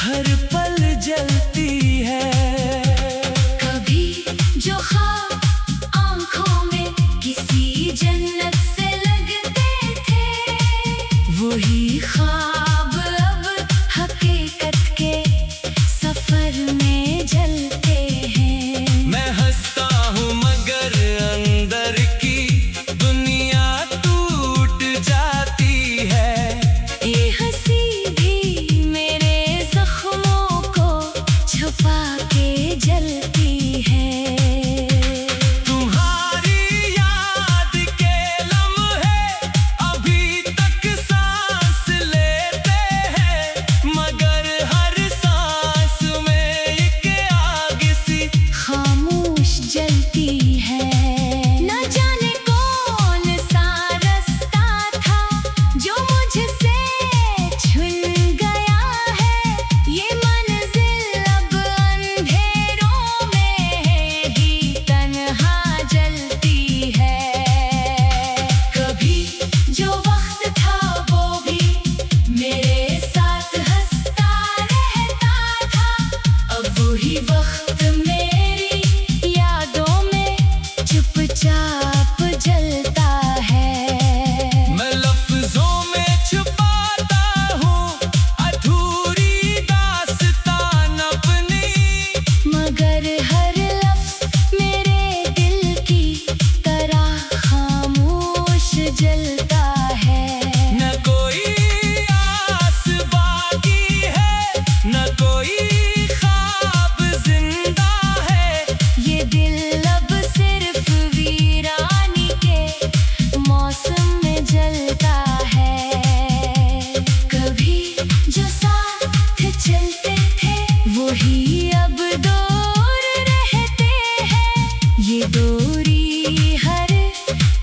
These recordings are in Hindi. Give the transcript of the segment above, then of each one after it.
हर पल जलती है। कभी जो ख्वाब आंखों में किसी जन्नत से लगते थे, वही ख्वाब अब हकीकत के सफर में जलते हैं। मैं हंसता हूँ मगर अंदर की दुनिया टूट जाती है। ये हंसी भी मेरे जख्मों को छुपा के जलती है। तुम्हारी याद के लम्हे अभी तक सांस लेते हैं, मगर हर सांस में एक आग सी खामोश जलती है। न जाने कौन सा रास्ता था जो मुझसे छूट गया है। ये मंजिल अब अंधेरों में ही तन्हा जलती है। कभी जो वक्त था वो भी मेरे साथ हंसता रहता था, अब वही वक्त मेरी यादों में चुपचाप जलता है। मैं लफ्जों में छुपाता हूँ अधूरी दास्तान अपनी, मगर हर लफ्ज मेरे दिल की तरह खामोश जलता है। न कोई आस बाकी है, न कोई ख्वाब जिंदा है। ये दिल अब सिर्फ वीरानी के मौसम में जलता है। कभी जो साथ चलते थे वही अब दूर रहते हैं। ये दूरी हर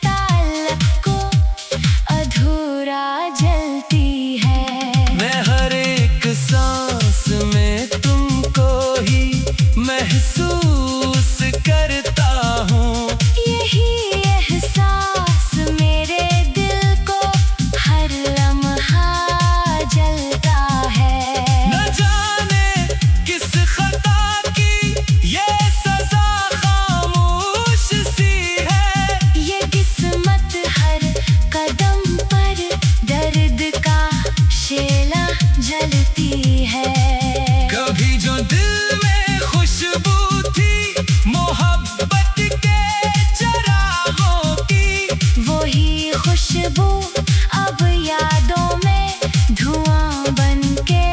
ताल्लुक को अधूरा जलती है। मैं हर एक सांस में तुमको ही महसूस करता हूँ। यही एहसास मेरे दिल को हर लम्हा जलता है। न जाने किस खता की ये सजा खामोश सी है। ये किस्मत हर कदम पर दर्द का शेला जलती है। कभी जो दिल में खुशबू थी मोहब्बत के चरागों की, वही खुशबू अब यादों में धुआं बन के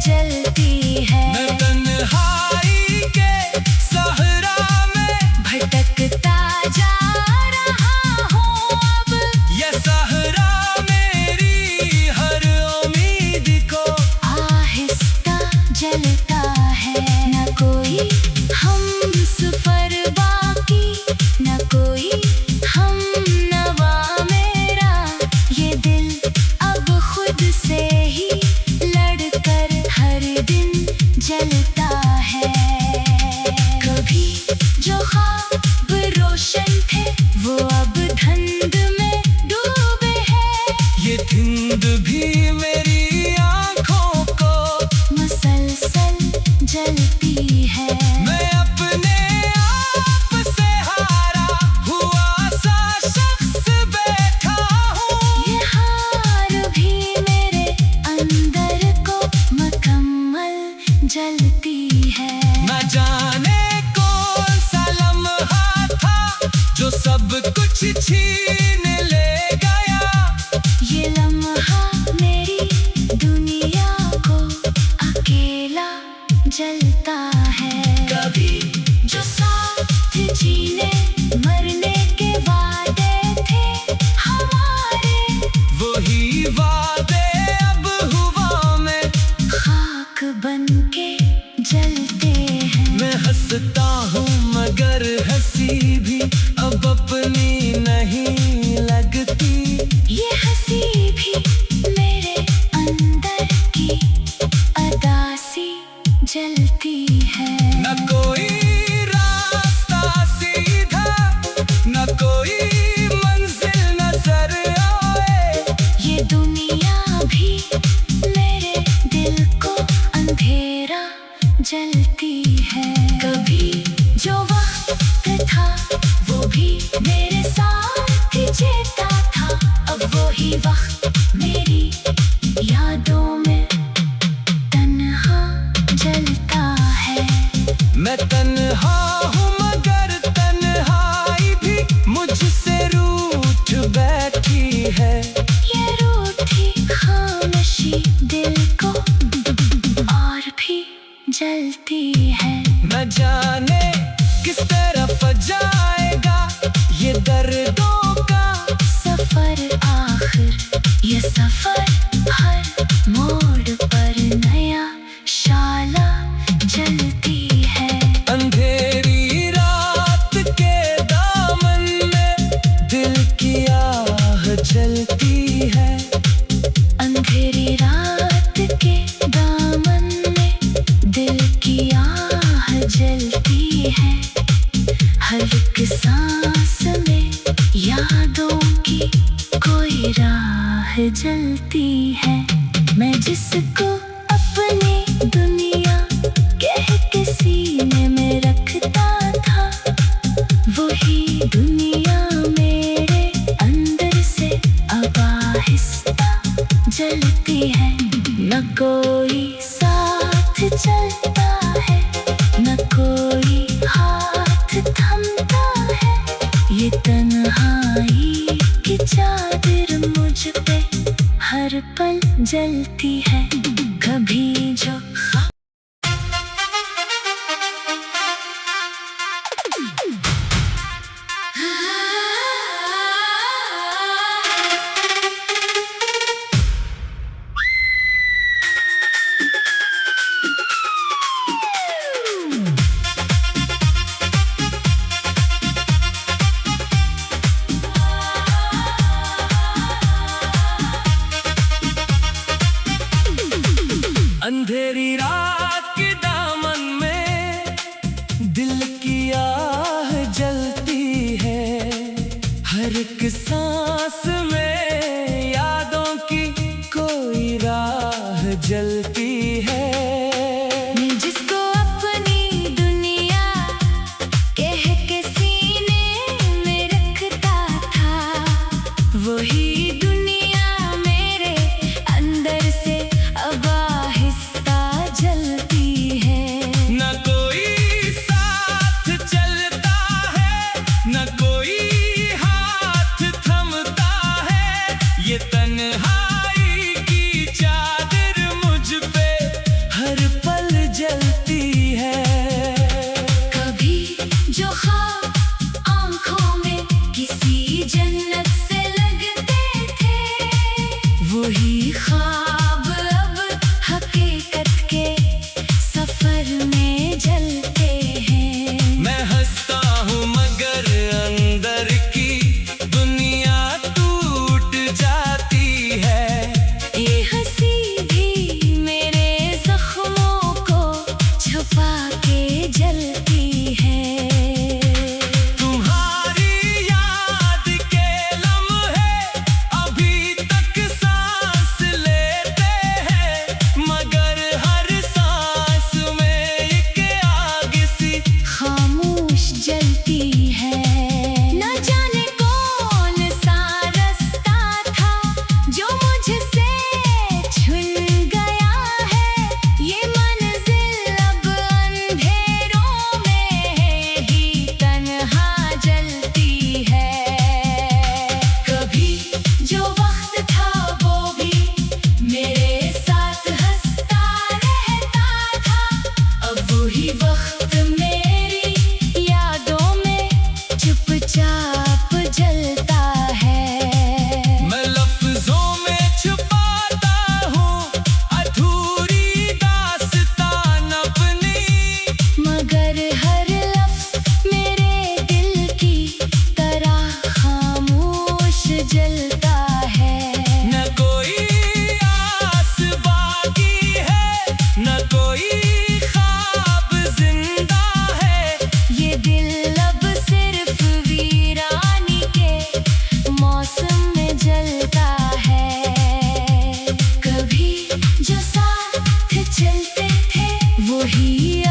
जलती है। मैं तन्हाई के सहरा में भटकता जा रहा हूँ अब। ये सहरा मेरी हर उम्मीद को आहिस्ता जलता है। न कोई हम सफर बाकी, न कोई हम नवा मेरा। ये दिल अब खुद से ही लड़कर हर दिन जलता है। कभी जो ख्वाब रोशन थे वो अब धुंध में डूबे हैं। ये धुंध भी मेरी आंखों को मुसलसल जलती है। मैं अपने आप से हारा हुआ सा शख्स बैठा हूँ। ये हार भी मेरे अंदर को मुकम्मल जलती है। न जाने कौन सा लम्हा था जो सब कुछ छीन ले गया। ये लम्हा मेरी दुनिया को अकेला जलता है। कभी जो साथ जीने मरने के वादे थे हमारे, वही वादे अब हुआ में खाक बन के जलते हैं। मैं हंसता हूँ मगर हंसी भी अब अपनी नहीं लगती। ये हंसी भी मेरे अंदर की अदासी जलती है। न कोई रास्ता सीधा, न कोई मंजिल नजर आए। ये दुनिया भी मेरे दिल को अंधेरा जलती है। कभी जो वक्त था वो भी मेरे साथ जीता था, अब वो ही वक्त मेरी यादों में तन्हा जलता है। मैं तन्हा हूँ मगर तन्हाई भी मुझसे रूठ बैठी है। ये रूठी खामोशी दिल को और भी जलती है। न जाने किस तरफ जाएगा ये दर्दों का सफर, आखिर ये सफर हर मोड़ पर नया शाला जलती है। अंधेरी रात के दामन में दिल की आह जलती है। अंधेरी रात के दामन में दिल की आह जलती है। हर एक सांस में यादों की कोई राह जलती है। मैं जिसको अपनी दुनिया कह के सीने में रखता था, वही दुनिया मेरे अंदर से अब आहिस्ता जलती है। न कोई साथ चलता है, न कोई हाथ थमता है। ये तन्हाई की चादर मुझ पे हर पल जलती है। कभी जो अंधेरी रात के दामन में दिल की आह जलती है। हर एक सांस में यादों की कोई राह जलती है। मैं जिसको अपनी दुनिया कह के सीने में रखता था, वही दुनिया मेरे अंदर से अब आहिस्ता जलती है। न कोई साथ चलता है, न कोई हाथ थमता है। ये तन्हाई की चादर मुझ पे हर पल जलती है। कभी जो ख्वाब आंखों में किसी जन्नत से लगते थे, वही ख्वाब अब हकीकत के सफर में जलते हैं। मैं हंसता हूँ मगर अंदर की दुनिया टूट जाती है। ये हंसी भी मेरे जख्मों को छुपा के जलती है। तुम्हारी याद के लम्हे अभी तक सांस लेते हैं, मगर हर सांस में एक आग सी खामोश जलती है। न जाने कौन सा रास्ता था जो मुझसे छूट गया है। ये मंजिल अब अंधेरों में ही तन्हा जलती है। कभी जो वक्त था वो भी मेरे साथ हंसता रहता था, अब वही वक्त मेरी यादों में चुपचाप जलता है। मैं लफ्जों में छुपाता हूँ अधूरी दास्तान अपनी, मगर हर लफ्ज मेरे दिल की तरह खामोश जलता है। न कोई आस बाकी है, न कोई ख्वाब जिंदा है। ये दिल अब सिर्फ वीरानी के मौसम में जलता है। कभी जो साथ चलते थे वही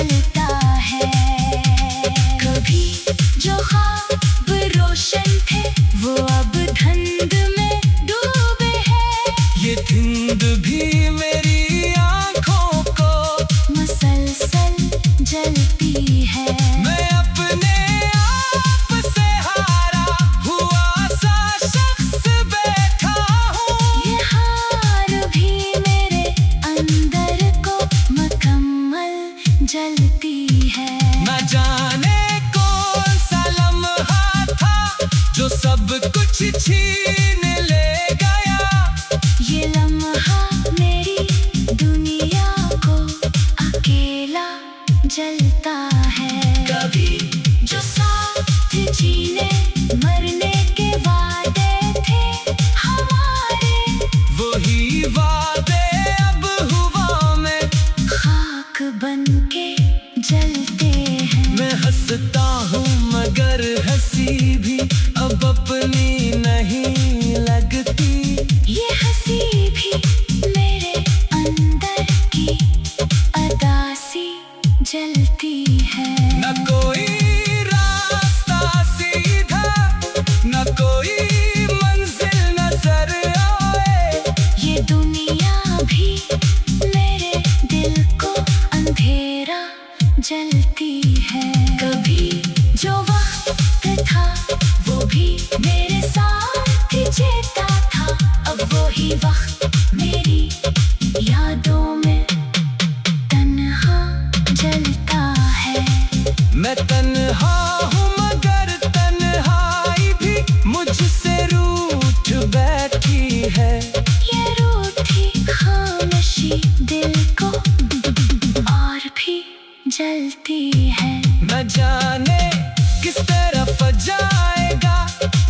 जलता है। कभी जो ख्वाब रोशन थे वो अब धुंध में डूबे हैं। ये धुंध भी मेरी आंखों को मुसलसल जलती है। मैं अपने आप से हारा हुआ सा शख्स बैठा हूँ। ये हार भी मेरे अंदर को मुकम्मल जलती है। न जाने कौन सा लम्हा था जो सब कुछ छीन ले गया। ये लम्हा मेरी दुनिया को अकेला जलता है। कभी जो साथ जीने मरने के वादे थे हमारे, वही वादे अब हुआ में खाक बनके जलते हैं। मैं हंसता हूँ मगर हंसी भी अब अपनी नहीं लगती। ये हंसी भी मेरे अंदर की अदासी जलती है। न कोई रास्ता सीधा, न कोई मंजिल नजर आए। ये दुनिया भी मेरे दिल को अंधेरा जलती है। कभी जो वक्त था वो भी मेरे साथ जीता था। अब वो ही वक्त मेरी यादों में तन्हा जलता है। मैं तन्हा हूँ मगर तन्हाई भी मुझसे रूठ बैठी है। ये रूठी खामोशी दिल को और भी जलती है। न जाने किस तरफ जाएगा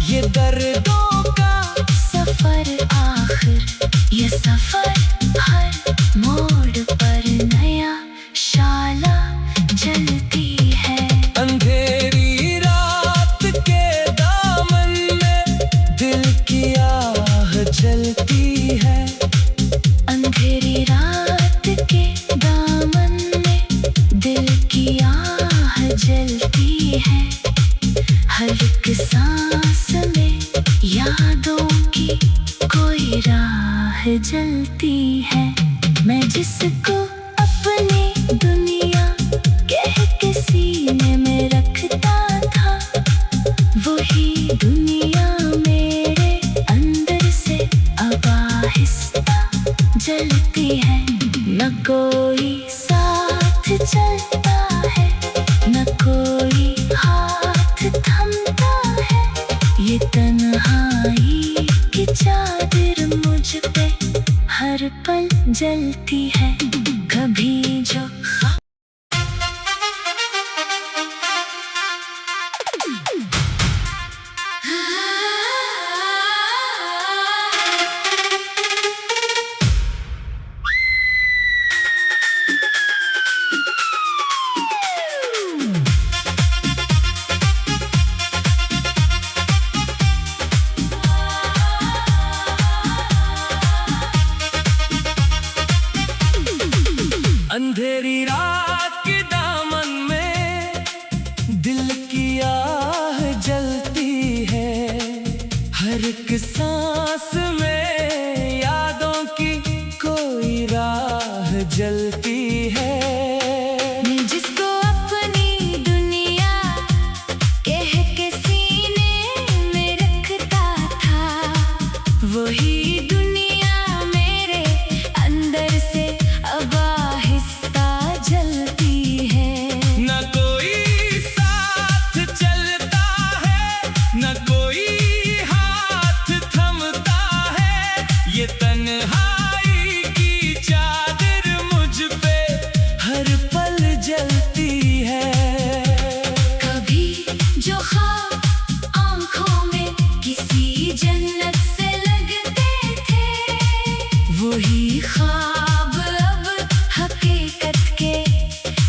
ये दर्दों का सफर आखिर ये सफर हर मोड़ पर नया शाला जलती है। अंधेरी रात के दामन में दिल की आह जलती है। अंधेरी रात के दामन में दिल की आह जलती है। हर एक सांस में यादों की कोई राह जलती है। मैं जिसको अपनी दुनिया कह के सीने में रखता था, वही दुनिया मेरे अंदर से अब आहिस्ता जलती है। न कोई साथ चलता है, न कोई हाथ थमता है। ये तन्हाई की चादर मुझ पे हर पल जलती है। कभी जो अंधेरी रात के दामन में दिल की आह जलती है। हर एक सांस में यादों की कोई राह जलती है। मैं जिसको अपनी दुनिया कह के सीने में रखता था, वही दुनिया मेरे अंदर से अब आहिस्ता जलती है। न कोई साथ चलता है, न कोई हाथ थमता है। ये तन्हाई की चादर मुझ पे हर पल जलती है। कभी जो ख्वाब आंखों में किसी जन्नत से लगते थे, वही ख्वाब अब हकीकत के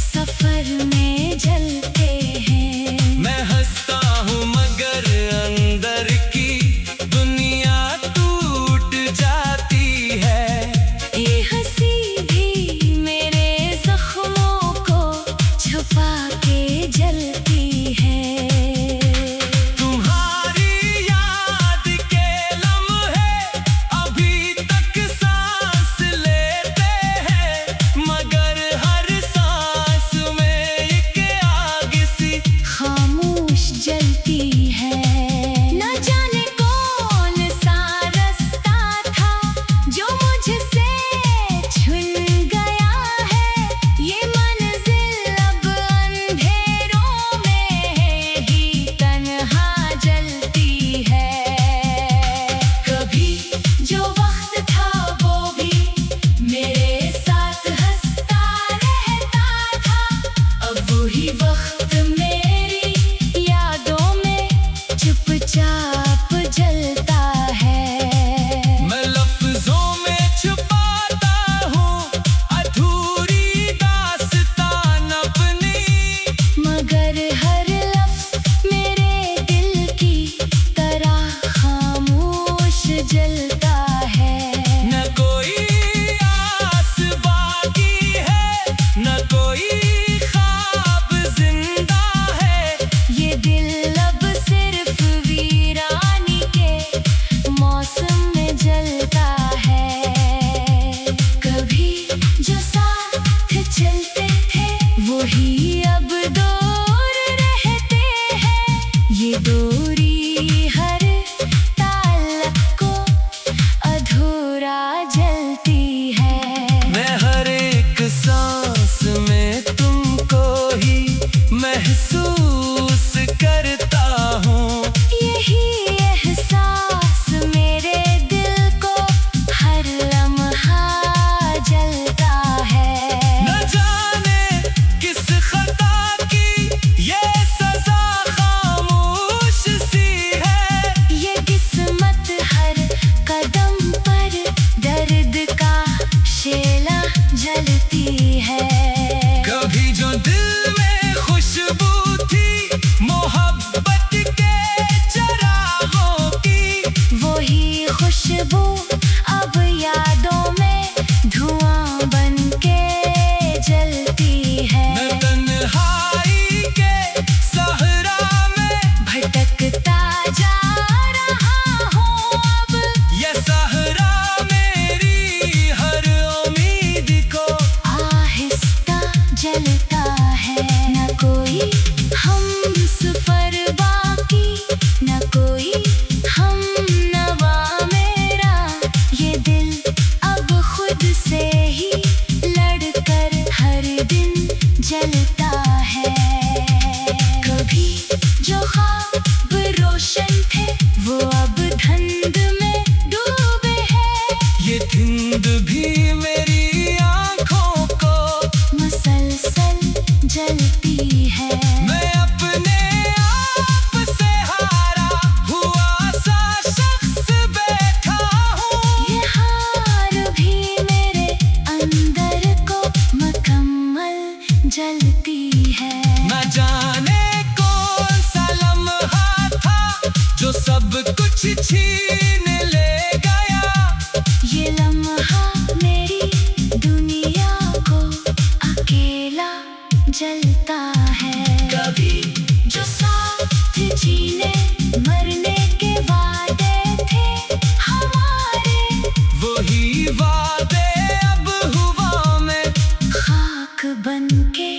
सफर में जलते हैं। मैं हंसता हूँ मगर अंदर की दुनिया टूट जाती है। ये हंसी भी मेरे जख्मों को छुपा के जलती है। तुम्हारी याद के लम्हे अभी तक सांस लेते हैं, मगर हर सांस में एक आग सी खामोश जलती है। न जाने कौन सा रास्ता था जो मुझसे छूट गया है। ये मंजिल अब अंधेरों में ही तन्हा जलती है। कभी जो वक्त था वो भी मेरे साथ हंसता रहता था, अब वही वक्त मेरी यादों में चुपचाप जलता है। मैं लफ्जों में छुपाता हूँ अधूरी दास्तान अपनी, मगर हर लफ्ज़ मेरे दिल की तरह खामोश जलता है। न कोई आस बाकी है, न कोई ख्वाब जिंदा है। ये दिल अब सिर्फ वीरानी के मौसम में जलता है। कभी जो साथ चलते थे वही अब दूर रहते हैं। ये दूरी हर ताल्लुक को अधूरा जलती है। मैं हर एक सांस में तुमको ही महसूस करता हूँ। यही एहसास मेरे दिल को हर लम्हा जलता है। न जाने किस खता की ये सजा खामोश सी है। ये किस्मत हर कदम पर दर्द का शेला जलती है। कभी जो दिल में खुशबू थी मोहब्बत के चरागों की, वही खुशबू अब यादों में धुआं बन के जलती है। मैं तन्हाई के सहरा में भटकता जा रहा हूँ अब, ये सहरा मेरी हर उम्मीद को आहिस्ता जलता है। न कोई हम सफर बाकी, न कोई हम नवा मेरा। ये दिल अब खुद से ही लड़कर हर दिन जलता है। कभी जो ख्वाब रोशन थे वो अब धुंध में डूबे हैं। ये धुंध भी मेरी आंखों को मुसलसल जलती है। मैं अपने आप से हारा हुआ सा शख्स बैठा हूँ। ये हार भी मेरे अंदर को मुकम्मल जलती है। न जाने कौन सा लम्हा था जो सब कुछ छीन ले गया। ये लम्हा मेरी दुनिया को अकेला जलता है। कभी जो साथ जीने मरने के वादे थे हमारे, वही वादे अब हुआ में खाक बन के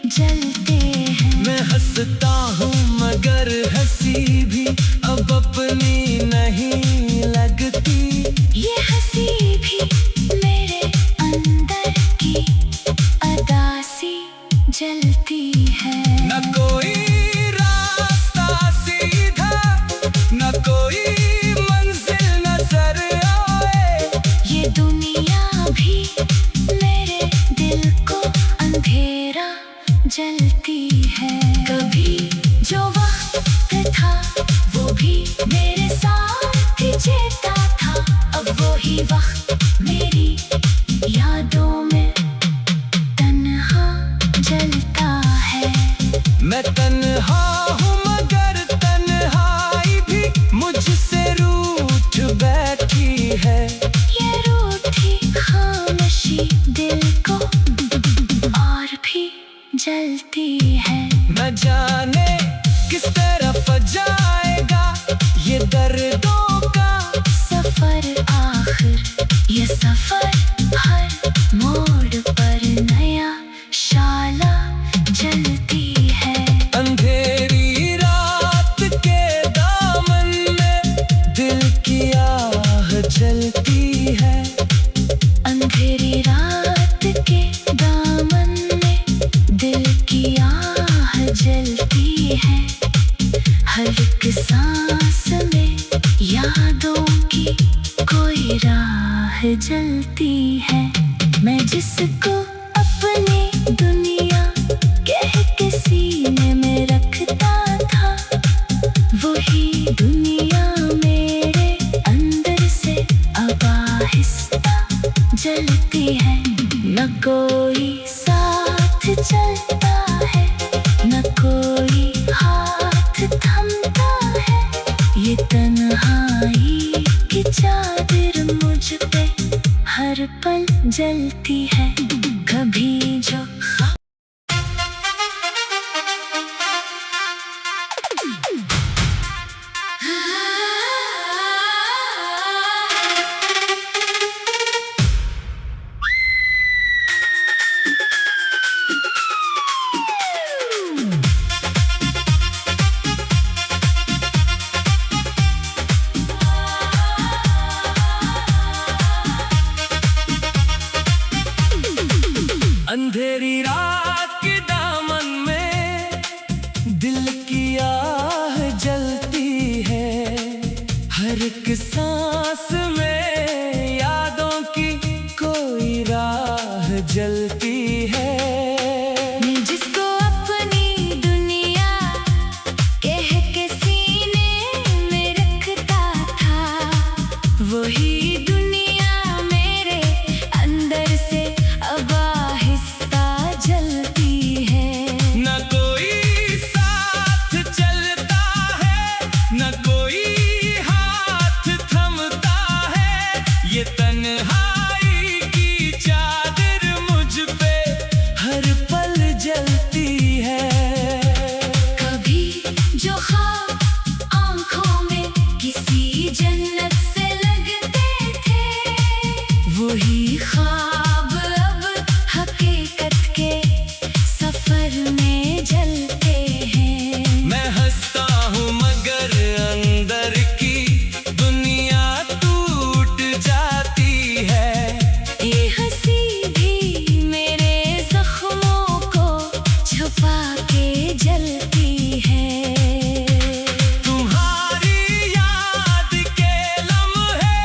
जलते हैं। मैं हंसता हूँ मगर हंसी भी अब अपनी नहीं लगती। ये हंसी भी मेरे अंदर की अदासी जलती है। न कोई रास्ता सीधा, न कोई मंजिल नजर आए। ये दुनिया भी मेरे दिल को अंधेरा जलती है। कभी जो वक्त था वो भी मेरे साथ जीता था, अब वही वक्त मेरी यादों में तन्हा जलता है। मैं तन्हा हूँ मगर तन्हाई भी मुझसे रूठ बैठी है। ये रूठी खामोशी दिल को और भी जलती है। न जाने किस तरफ जाएगा ये दर्दों का सफर आखिर ये सफर हर मोड़ पर नया शाला जलती है। अंधेरी रात के दामन में दिल की आह जलती है। अंधेरी रात के दामन में दिल की आह जलती है। हर एक सांस में यादों की कोई राह जलती है। मैं जिसको अपनी दुनिया कह के सीने में रखता था, वही दुनिया मेरे अंदर से अब आहिस्ता जलती है। न कोई साथ चलता है, न कोई हाथ थमता है। ये तन्हाई की चादर मुझ पे हर पल जलती है। कभी जो अंधेरी रात के दामन में दिल की आह जलती है। हर एक सांस में यादों की कोई राह जलती है। मैं जिसको अपनी दुनिया कह के सीने में रखता था, वही दुनिया मेरे अंदर से अब आहिस्ता जलती है। न कोई साथ चलता है, न कोई हाथ थमता है। ये तन्हाई की चादर मुझ पे हर पल जलती है। कभी जो ख्वाब आंखों में किसी जन्नत से लगते थे, वही ख्वाब अब हकीकत के सफर में जलते हैं। मैं हंसता हूँ मगर अंदर की दुनिया टूट जाती है। ये हंसी भी मेरे जख्मों को छुपा के जलती है। तुम्हारी याद के लम्हे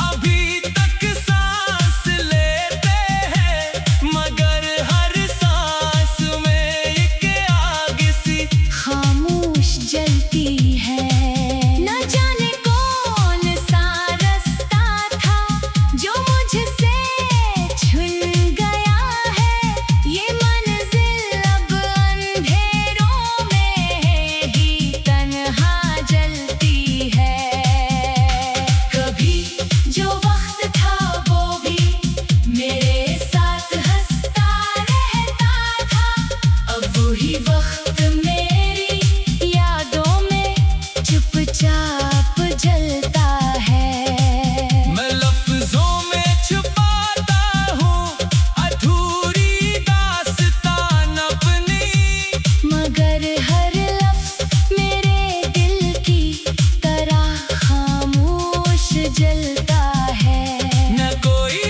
अभी तक सांस लेते हैं, मगर हर सांस में एक आग सी खामोश जलती है। न जाने कौन सा रास्ता था जो मुझसे छूट गया है। ये मंजिल अब अंधेरों में ही तन्हा जलती है। कभी जो वक्त था वो भी मेरे साथ हंसता रहता था, अब वही वक्त मेरी यादों में चुपचाप जलता है। मैं लफ्जों में छुपाता हूँ अधूरी दास्तान अपनी, मगर हर लफ्ज मेरे दिल की तरह खामोश जलता है। न कोई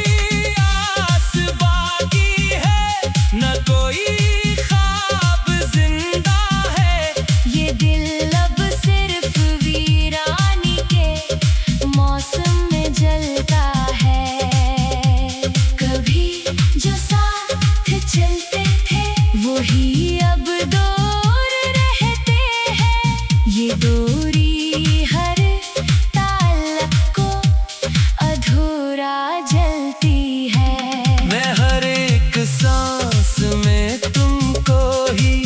आस बाकी है, न कोई ख्वाब जिंदा है। ये दिल अब सिर्फ वीरानी के मौसम में जलता है। कभी जो साथ चलते थे, वही अब दूर रहते हैं। ये दूरी हर ताल्लुक को अधूरा जलती है। मैं हर एक सांस में तुमको ही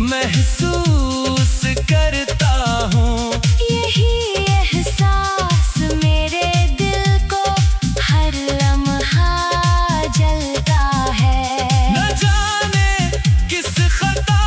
महसूस करता हूँ। यही एहसास मेरे दिल को हर लम्हा जलता है। न जाने किस खता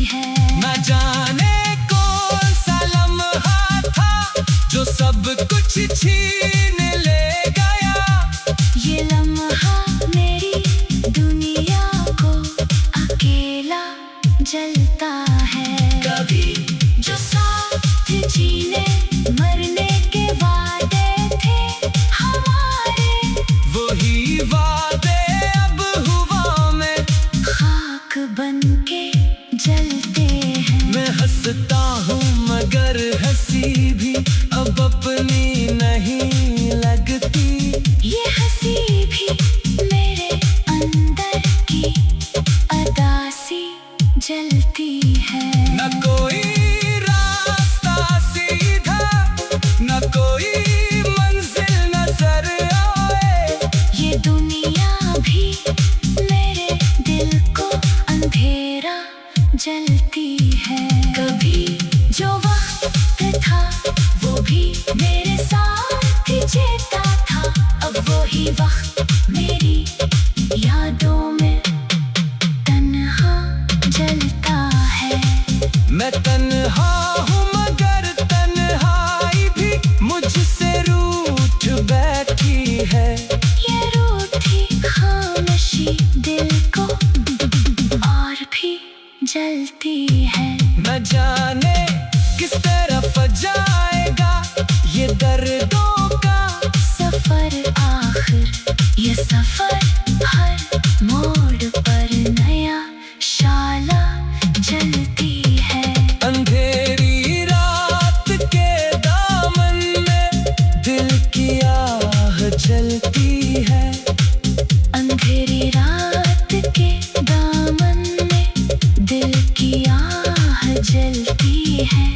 है। न जाने कौन सा लम्हा था जो सब कुछ छीन ले गया। ये लम्हा मेरी दुनिया को अकेला जलता है। कभी जो साथ जीने मरने के वादे थे हमारे, वही वादे अब हवा में खाक बन के जलते हैं। मैं हंसता हूँ मगर हंसी भी अब अपनी नहीं लगती। ये हंसी भी मेरे अंदर की अदासी जलती है। न कोई रास्ता सीधा, न कोई मंजिल नजर आए। ये दुनिया भी मेरे दिल को अंधेरा जलती है। कभी जो वक्त था वो भी मेरे साथ जीता था, अब वही वक्त मेरी यादों में तन्हा जलता है। मैं तन्हा हूँ मगर तन्हाई भी मुझसे रूठ बैठी है। ये रूठी खामोशी दिल को और भी जलती है। न जाने किस तरफ जाएगा ये दर्दों का सफर आखिर ये सफर हर मोड़ पर नया शाला जलती है। अंधेरी रात के दामन में दिल की आह जलती है। अंधेरी रात के दामन में दिल की आह जलती है।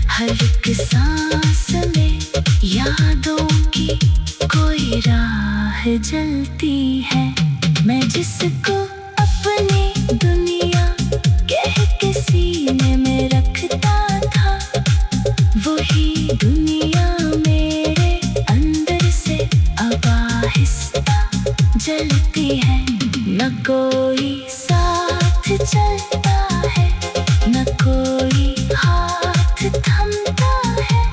हर एक सांस में यादों की कोई राह जलती है। मैं जिसको अपनी दुनिया कह के सीने में रखता था, वही दुनिया मेरे अंदर से अब आहिस्ता जलती है। न कोई साथ चलता है, न कोई हाथ थमता है।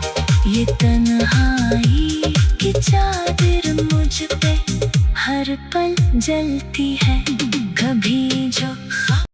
ये तन्हाई की चादर मुझ पे हर पल जलती है।